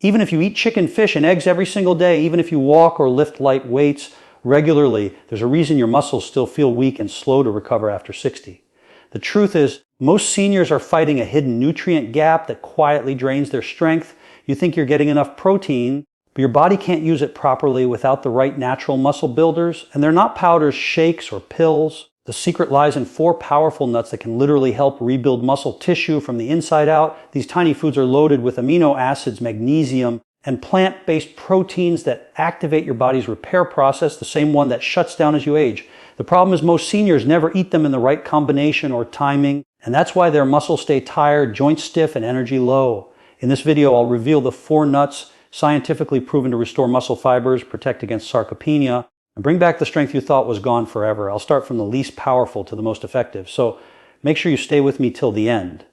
Even if you eat chicken, fish, and eggs every single day, even if you walk or lift light weights regularly, there's a reason your muscles still feel weak and slow to recover after 60. The truth is, most seniors are fighting a hidden nutrient gap that quietly drains their strength. You think you're getting enough protein, but your body can't use it properly without the right natural muscle builders, and they're not powders, shakes, or pills. The secret lies in 4 powerful nuts that can literally help rebuild muscle tissue from the inside out. These tiny foods are loaded with amino acids, magnesium, and plant-based proteins that activate your body's repair process, the same one that shuts down as you age. The problem is most seniors never eat them in the right combination or timing, and that's why their muscles stay tired, joints stiff, and energy low. In this video, I'll reveal the 4 nuts scientifically proven to restore muscle fibers, protect against sarcopenia, and bring back the strength you thought was gone forever. I'll start from the least powerful to the most effective, so make sure you stay with me till the end.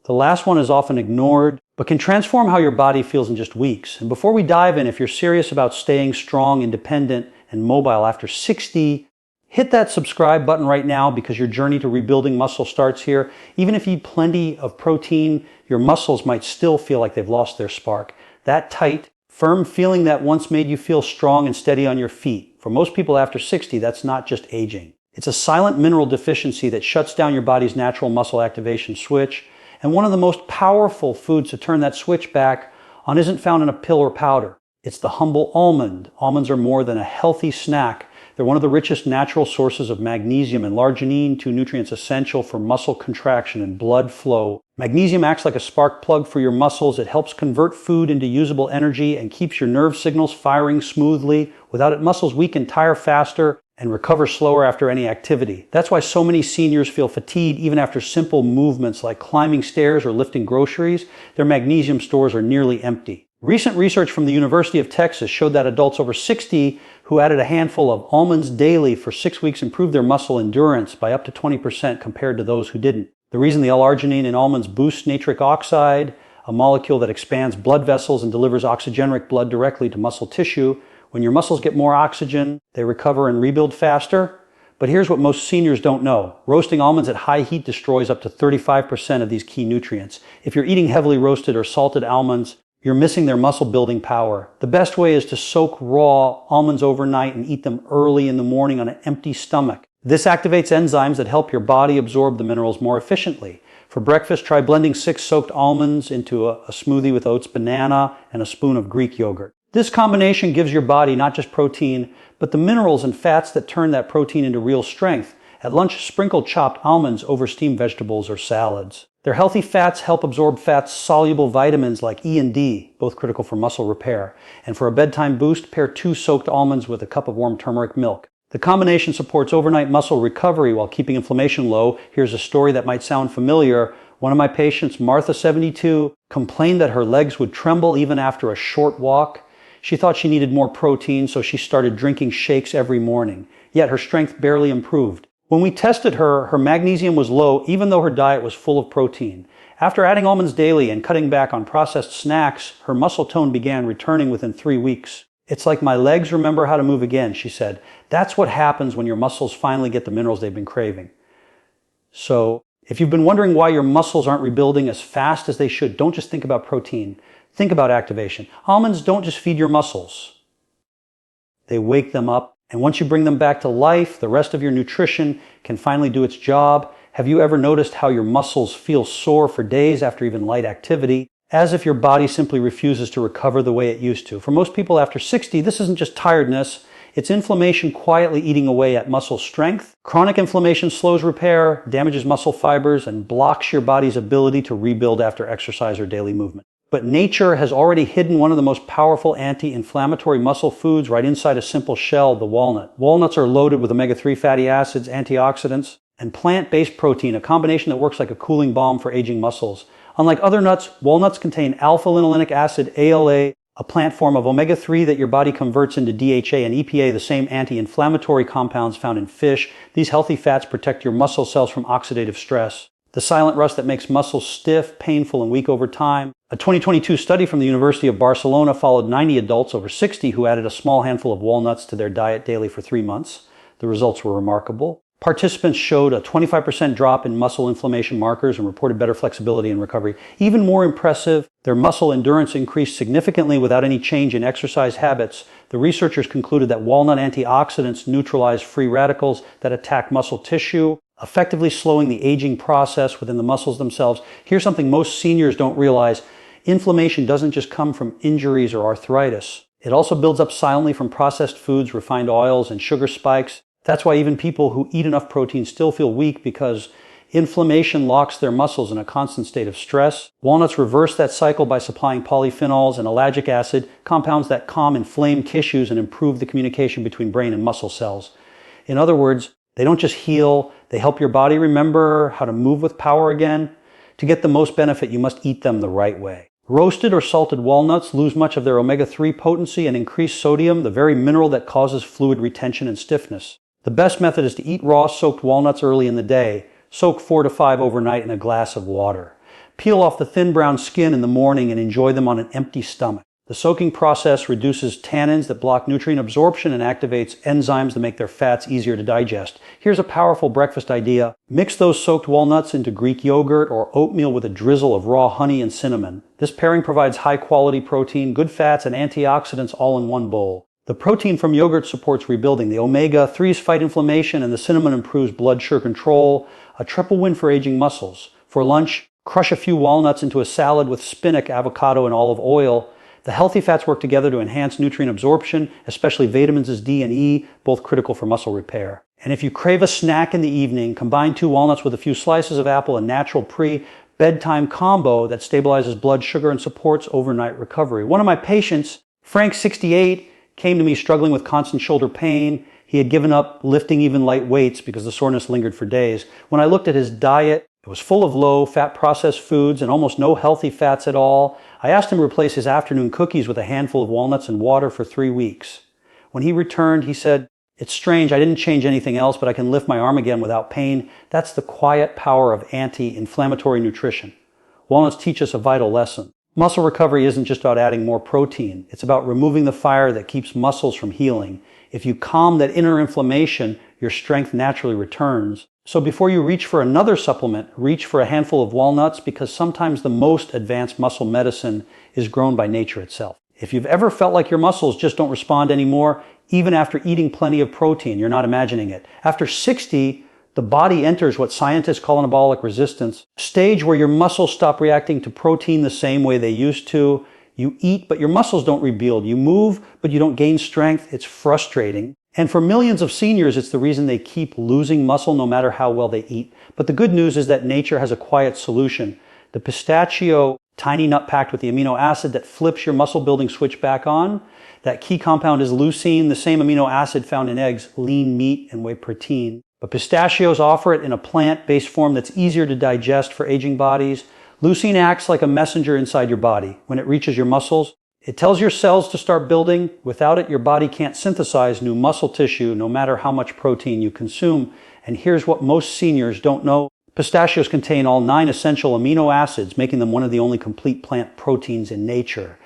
The last one is often ignored, but can transform how your body feels in just weeks. And before we dive in, if you're serious about staying strong, independent, and mobile after 60, hit that subscribe button right now because your journey to rebuilding muscle starts here. Even if you eat plenty of protein, your muscles might still feel like they've lost their spark. That tight, firm feeling that once made you feel strong and steady on your feet. For most people after 60, that's not just aging. It's a silent mineral deficiency that shuts down your body's natural muscle activation switch. And one of the most powerful foods to turn that switch back on isn't found in a pill or powder. It's the humble almond. Almonds are more than a healthy snack. They're one of the richest natural sources of magnesium and arginine, 2 nutrients essential for muscle contraction and blood flow. Magnesium acts like a spark plug for your muscles. It helps convert food into usable energy and keeps your nerve signals firing smoothly. Without it, muscles weaken, tire faster, and recover slower after any activity. That's why so many seniors feel fatigued even after simple movements like climbing stairs or lifting groceries. Their magnesium stores are nearly empty. Recent research from the University of Texas showed that adults over 60 who added a handful of almonds daily for 6 weeks improved their muscle endurance by up to 20% compared to those who didn't. The reason the L-arginine in almonds boosts nitric oxide, a molecule that expands blood vessels and delivers oxygenic blood directly to muscle tissue. When your muscles get more oxygen, they recover and rebuild faster. But here's what most seniors don't know. Roasting almonds at high heat destroys up to 35% of these key nutrients. If you're eating heavily roasted or salted almonds, you're missing their muscle building power. The best way is to soak raw almonds overnight and eat them early in the morning on an empty stomach. This activates enzymes that help your body absorb the minerals more efficiently. For breakfast, try blending 6 soaked almonds into a smoothie with oats, banana, and a spoon of Greek yogurt. This combination gives your body not just protein, but the minerals and fats that turn that protein into real strength. At lunch, sprinkle chopped almonds over steamed vegetables or salads. Their healthy fats help absorb fat-soluble vitamins like E and D, both critical for muscle repair. And for a bedtime boost, pair 2 soaked almonds with a cup of warm turmeric milk. The combination supports overnight muscle recovery while keeping inflammation low. Here's a story that might sound familiar. One of my patients, Martha, 72, complained that her legs would tremble even after a short walk. She thought she needed more protein, so she started drinking shakes every morning. Yet her strength barely improved. When we tested her, her magnesium was low even though her diet was full of protein. After adding almonds daily and cutting back on processed snacks, her muscle tone began returning within 3 weeks. It's like my legs remember how to move again, she said. That's what happens when your muscles finally get the minerals they've been craving. So, if you've been wondering why your muscles aren't rebuilding as fast as they should, don't just think about protein. Think about activation. Almonds don't just feed your muscles. They wake them up. And once you bring them back to life, the rest of your nutrition can finally do its job. Have you ever noticed how your muscles feel sore for days after even light activity? As if your body simply refuses to recover the way it used to. For most people after 60, this isn't just tiredness. It's inflammation quietly eating away at muscle strength. Chronic inflammation slows repair, damages muscle fibers, and blocks your body's ability to rebuild after exercise or daily movement. But nature has already hidden one of the most powerful anti-inflammatory muscle foods right inside a simple shell, the walnut. Walnuts are loaded with omega-3 fatty acids, antioxidants, and plant-based protein, a combination that works like a cooling balm for aging muscles. Unlike other nuts, walnuts contain alpha-linolenic acid, ALA, a plant form of omega-3 that your body converts into DHA and EPA, the same anti-inflammatory compounds found in fish. These healthy fats protect your muscle cells from oxidative stress, the silent rust that makes muscles stiff, painful, and weak over time. A 2022 study from the University of Barcelona followed 90 adults over 60 who added a small handful of walnuts to their diet daily for 3 months. The results were remarkable. Participants showed a 25% drop in muscle inflammation markers and reported better flexibility and recovery. Even more impressive, their muscle endurance increased significantly without any change in exercise habits. The researchers concluded that walnut antioxidants neutralize free radicals that attack muscle tissue, effectively slowing the aging process within the muscles themselves. Here's something most seniors don't realize. Inflammation doesn't just come from injuries or arthritis. It also builds up silently from processed foods, refined oils, and sugar spikes. That's why even people who eat enough protein still feel weak, because inflammation locks their muscles in a constant state of stress. Walnuts reverse that cycle by supplying polyphenols and ellagic acid, compounds that calm inflamed tissues and improve the communication between brain and muscle cells. In other words, they don't just heal, they help your body remember how to move with power again. To get the most benefit, you must eat them the right way. Roasted or salted walnuts lose much of their omega-3 potency and increase sodium, the very mineral that causes fluid retention and stiffness. The best method is to eat raw soaked walnuts early in the day. Soak 4 to 5 overnight in a glass of water. Peel off the thin brown skin in the morning and enjoy them on an empty stomach. The soaking process reduces tannins that block nutrient absorption and activates enzymes that make their fats easier to digest. Here's a powerful breakfast idea. Mix those soaked walnuts into Greek yogurt or oatmeal with a drizzle of raw honey and cinnamon. This pairing provides high-quality protein, good fats, and antioxidants all in one bowl. The protein from yogurt supports rebuilding. The omega-3s fight inflammation, and the cinnamon improves blood sugar control. A triple win for aging muscles. For lunch, crush a few walnuts into a salad with spinach, avocado, and olive oil. The healthy fats work together to enhance nutrient absorption, especially vitamins D and E, both critical for muscle repair. And if you crave a snack in the evening, combine 2 walnuts with a few slices of apple, a natural pre-bedtime combo that stabilizes blood sugar and supports overnight recovery. One of my patients, Frank, 68, came to me struggling with constant shoulder pain. He had given up lifting even light weights because the soreness lingered for days. When I looked at his diet, it was full of low-fat processed foods and almost no healthy fats at all. I asked him to replace his afternoon cookies with a handful of walnuts and water for 3 weeks. When he returned, he said, "It's strange, I didn't change anything else, but I can lift my arm again without pain." That's the quiet power of anti-inflammatory nutrition. Walnuts teach us a vital lesson. Muscle recovery isn't just about adding more protein. It's about removing the fire that keeps muscles from healing. If you calm that inner inflammation, your strength naturally returns. So before you reach for another supplement, reach for a handful of walnuts, because sometimes the most advanced muscle medicine is grown by nature itself. If you've ever felt like your muscles just don't respond anymore, even after eating plenty of protein, you're not imagining it. After 60, the body enters what scientists call anabolic resistance, a stage where your muscles stop reacting to protein the same way they used to. You eat, but your muscles don't rebuild. You move, but you don't gain strength. It's frustrating. And for millions of seniors, it's the reason they keep losing muscle no matter how well they eat. But the good news is that nature has a quiet solution. The pistachio, tiny nut packed with the amino acid that flips your muscle building switch back on. That key compound is leucine, the same amino acid found in eggs, lean meat, and whey protein. But pistachios offer it in a plant-based form that's easier to digest for aging bodies. Leucine acts like a messenger inside your body. When it reaches your muscles, it tells your cells to start building. Without it, your body can't synthesize new muscle tissue, no matter how much protein you consume. And here's what most seniors don't know. Pistachios contain all 9 essential amino acids, making them one of the only complete plant proteins in nature.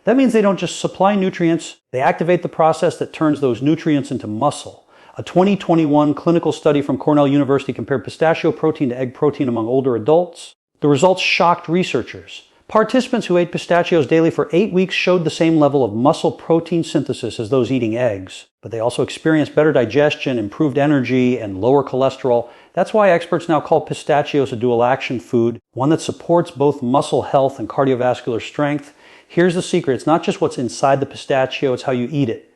That means they don't just supply nutrients, they activate the process that turns those nutrients into muscle. A 2021 clinical study from Cornell University compared pistachio protein to egg protein among older adults. The results shocked researchers. Participants who ate pistachios daily for 8 weeks showed the same level of muscle protein synthesis as those eating eggs, but they also experienced better digestion, improved energy, and lower cholesterol. That's why experts now call pistachios a dual action food, one that supports both muscle health and cardiovascular strength. Here's the secret. It's not just what's inside the pistachio, it's how you eat it.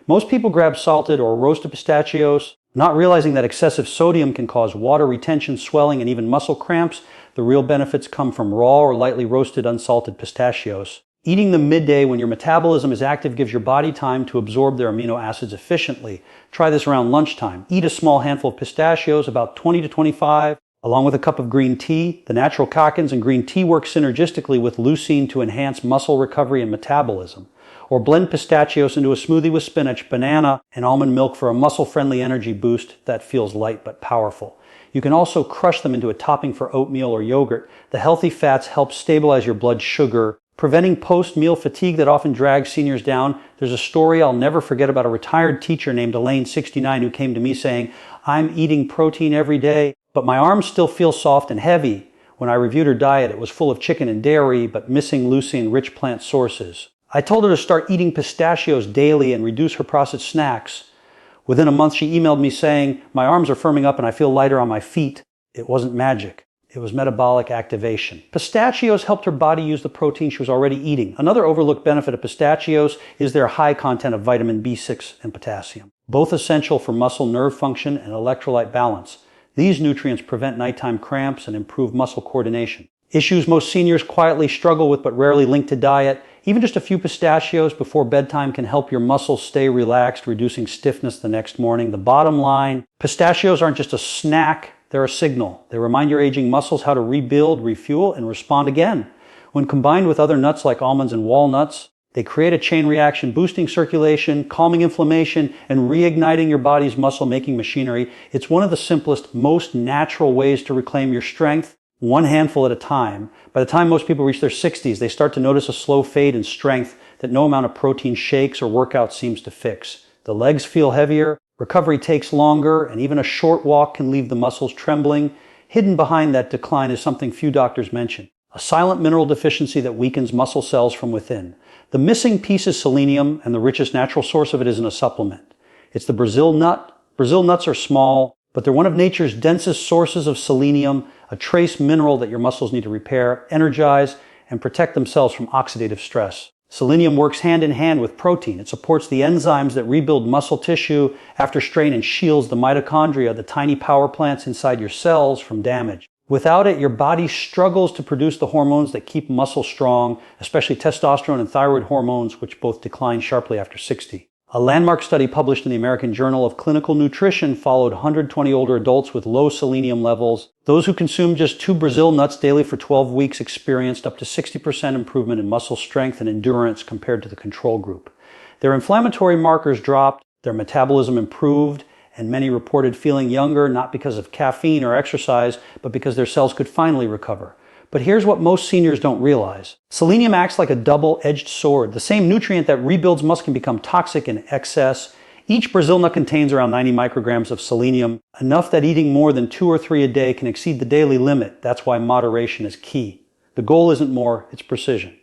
Most people grab salted or roasted pistachios, not realizing that excessive sodium can cause water retention, swelling, and even muscle cramps. The real benefits come from raw or lightly roasted unsalted pistachios. Eating them midday when your metabolism is active gives your body time to absorb their amino acids efficiently. Try this around lunchtime. Eat a small handful of pistachios, about 20 to 25, along with a cup of green tea. The natural catechins in green tea work synergistically with leucine to enhance muscle recovery and metabolism. Or blend pistachios into a smoothie with spinach, banana, and almond milk for a muscle-friendly energy boost that feels light but powerful. You can also crush them into a topping for oatmeal or yogurt. The healthy fats help stabilize your blood sugar, preventing post-meal fatigue that often drags seniors down. There's a story I'll never forget about a retired teacher named Elaine, 69, who came to me saying, I'm eating protein every day, but my arms still feel soft and heavy. When I reviewed her diet, it was full of chicken and dairy, but missing leucine-rich plant sources. I told her to start eating pistachios daily and reduce her processed snacks. Within a month, she emailed me saying, my arms are firming up and I feel lighter on my feet. It wasn't magic. It was metabolic activation. Pistachios helped her body use the protein she was already eating. Another overlooked benefit of pistachios is their high content of vitamin B6 and potassium, both essential for muscle nerve function and electrolyte balance. These nutrients prevent nighttime cramps and improve muscle coordination. Issues most seniors quietly struggle with but rarely link to diet. Even just a few pistachios before bedtime can help your muscles stay relaxed, reducing stiffness the next morning. The bottom line, pistachios aren't just a snack, they're a signal. They remind your aging muscles how to rebuild, refuel, and respond again. When combined with other nuts like almonds and walnuts, they create a chain reaction, boosting circulation, calming inflammation, and reigniting your body's muscle-making machinery. It's one of the simplest, most natural ways to reclaim your strength, one handful at a time. By the time most people reach their 60s, they start to notice a slow fade in strength that no amount of protein shakes or workout seems to fix. The legs feel heavier, recovery takes longer, and even a short walk can leave the muscles trembling. Hidden behind that decline is something few doctors mention: a silent mineral deficiency that weakens muscle cells from within. The missing piece is selenium, and the richest natural source of it isn't a supplement. It's the Brazil nut. Brazil nuts are small, but they're one of nature's densest sources of selenium, a trace mineral that your muscles need to repair, energize, and protect themselves from oxidative stress. Selenium works hand in hand with protein. It supports the enzymes that rebuild muscle tissue after strain and shields the mitochondria, the tiny power plants inside your cells, from damage. Without it, your body struggles to produce the hormones that keep muscle strong, especially testosterone and thyroid hormones, which both decline sharply after 60. A landmark study published in the American Journal of Clinical Nutrition followed 120 older adults with low selenium levels. Those who consumed just 2 Brazil nuts daily for 12 weeks experienced up to 60% improvement in muscle strength and endurance compared to the control group. Their inflammatory markers dropped, their metabolism improved, and many reported feeling younger, not because of caffeine or exercise, but because their cells could finally recover. But here's what most seniors don't realize. Selenium acts like a double-edged sword. The same nutrient that rebuilds muscle can become toxic in excess. Each Brazil nut contains around 90 micrograms of selenium, enough that eating more than 2 or 3 a day can exceed the daily limit. That's why moderation is key. The goal isn't more, it's precision.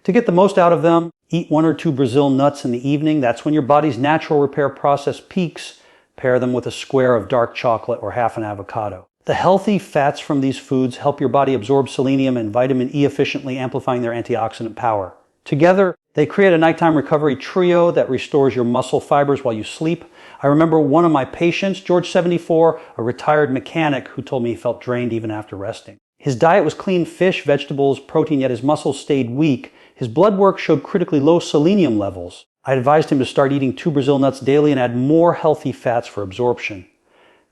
To get the most out of them, eat 1 or 2 Brazil nuts in the evening. That's when your body's natural repair process peaks. Pair them with a square of dark chocolate or half an avocado. The healthy fats from these foods help your body absorb selenium and vitamin E efficiently, amplifying their antioxidant power. Together, they create a nighttime recovery trio that restores your muscle fibers while you sleep. I remember one of my patients, George 74, a retired mechanic, who told me he felt drained even after resting. His diet was clean fish, vegetables, protein, yet his muscles stayed weak. His blood work showed critically low selenium levels. I advised him to start eating 2 Brazil nuts daily and add more healthy fats for absorption.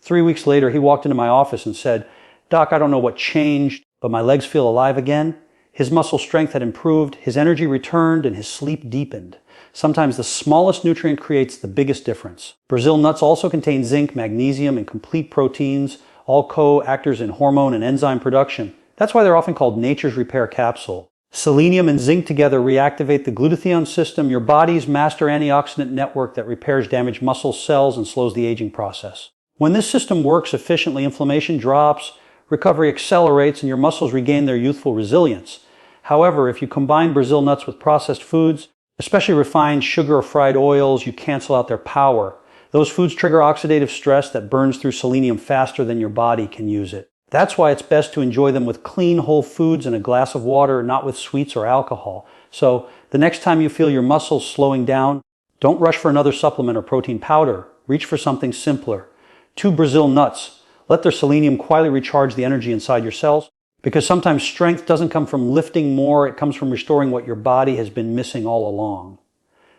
3 weeks later, he walked into my office and said, "Doc, I don't know what changed, but my legs feel alive again." His muscle strength had improved, his energy returned, and his sleep deepened. Sometimes the smallest nutrient creates the biggest difference. Brazil nuts also contain zinc, magnesium, and complete proteins, all co-actors in hormone and enzyme production. That's why they're often called nature's repair capsule. Selenium and zinc together reactivate the glutathione system, your body's master antioxidant network that repairs damaged muscle cells and slows the aging process. When this system works efficiently, inflammation drops, recovery accelerates, and your muscles regain their youthful resilience. However, if you combine Brazil nuts with processed foods, especially refined sugar or fried oils, you cancel out their power. Those foods trigger oxidative stress that burns through selenium faster than your body can use it. That's why it's best to enjoy them with clean, whole foods and a glass of water, not with sweets or alcohol. So, the next time you feel your muscles slowing down, don't rush for another supplement or protein powder. Reach for something simpler. 2 Brazil nuts. Let their selenium quietly recharge the energy inside your cells, because sometimes strength doesn't come from lifting more, it comes from restoring what your body has been missing all along.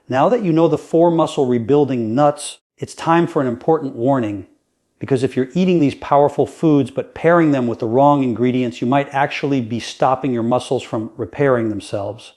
Now that you know the 4 muscle rebuilding nuts, it's time for an important warning, because if you're eating these powerful foods but pairing them with the wrong ingredients, you might actually be stopping your muscles from repairing themselves.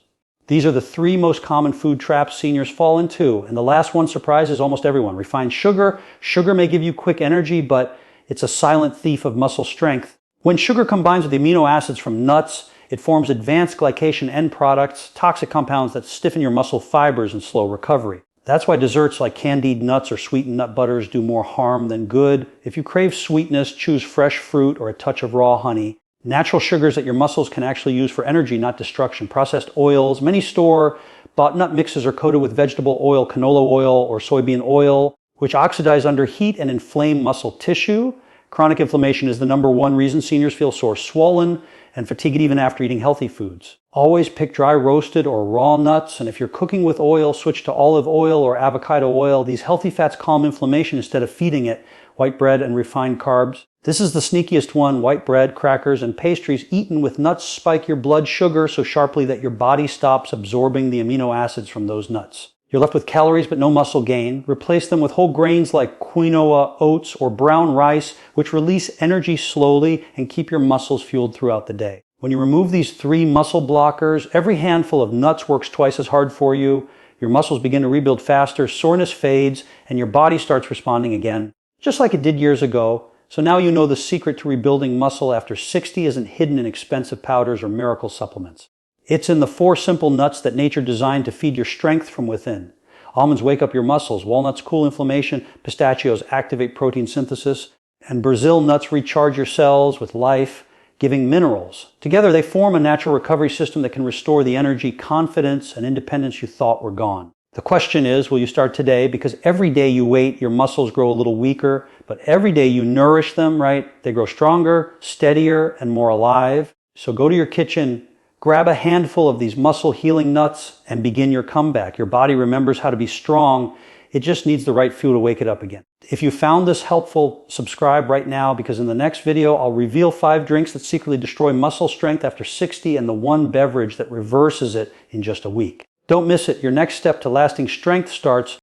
These are the 3 most common food traps seniors fall into, and the last one surprises almost everyone. Refined sugar. Sugar may give you quick energy, but it's a silent thief of muscle strength. When sugar combines with the amino acids from nuts, it forms advanced glycation end products, toxic compounds that stiffen your muscle fibers and slow recovery. That's why desserts like candied nuts or sweetened nut butters do more harm than good. If you crave sweetness, choose fresh fruit or a touch of raw honey. Natural sugars that your muscles can actually use for energy, not destruction. Processed oils. Many store-bought nut mixes are coated with vegetable oil, canola oil, or soybean oil, which oxidize under heat and inflame muscle tissue. Chronic inflammation is the #1 reason seniors feel sore, swollen, and fatigued even after eating healthy foods. Always pick dry roasted or raw nuts, and if you're cooking with oil, switch to olive oil or avocado oil. These healthy fats calm inflammation instead of feeding it. White bread and refined carbs. This is the sneakiest one. White bread, crackers, and pastries eaten with nuts spike your blood sugar so sharply that your body stops absorbing the amino acids from those nuts. You're left with calories but no muscle gain. Replace them with whole grains like quinoa, oats, or brown rice, which release energy slowly and keep your muscles fueled throughout the day. When you remove these 3 muscle blockers, every handful of nuts works twice as hard for you. Your muscles begin to rebuild faster, soreness fades, and your body starts responding again, just like it did years ago. So now you know the secret to rebuilding muscle after 60 isn't hidden in expensive powders or miracle supplements. It's in the 4 simple nuts that nature designed to feed your strength from within. Almonds wake up your muscles, walnuts cool inflammation, pistachios activate protein synthesis, and Brazil nuts recharge your cells with life, giving minerals. Together they form a natural recovery system that can restore the energy, confidence, and independence you thought were gone. The question is, will you start today? Because every day you wait, your muscles grow a little weaker, but every day you nourish them, right? They grow stronger, steadier, and more alive. So go to your kitchen, grab a handful of these muscle healing nuts, and begin your comeback. Your body remembers how to be strong. It just needs the right fuel to wake it up again. If you found this helpful, subscribe right now, because in the next video, I'll reveal 5 drinks that secretly destroy muscle strength after 60 and the 1 beverage that reverses it in just a week. Don't miss it. Your next step to lasting strength starts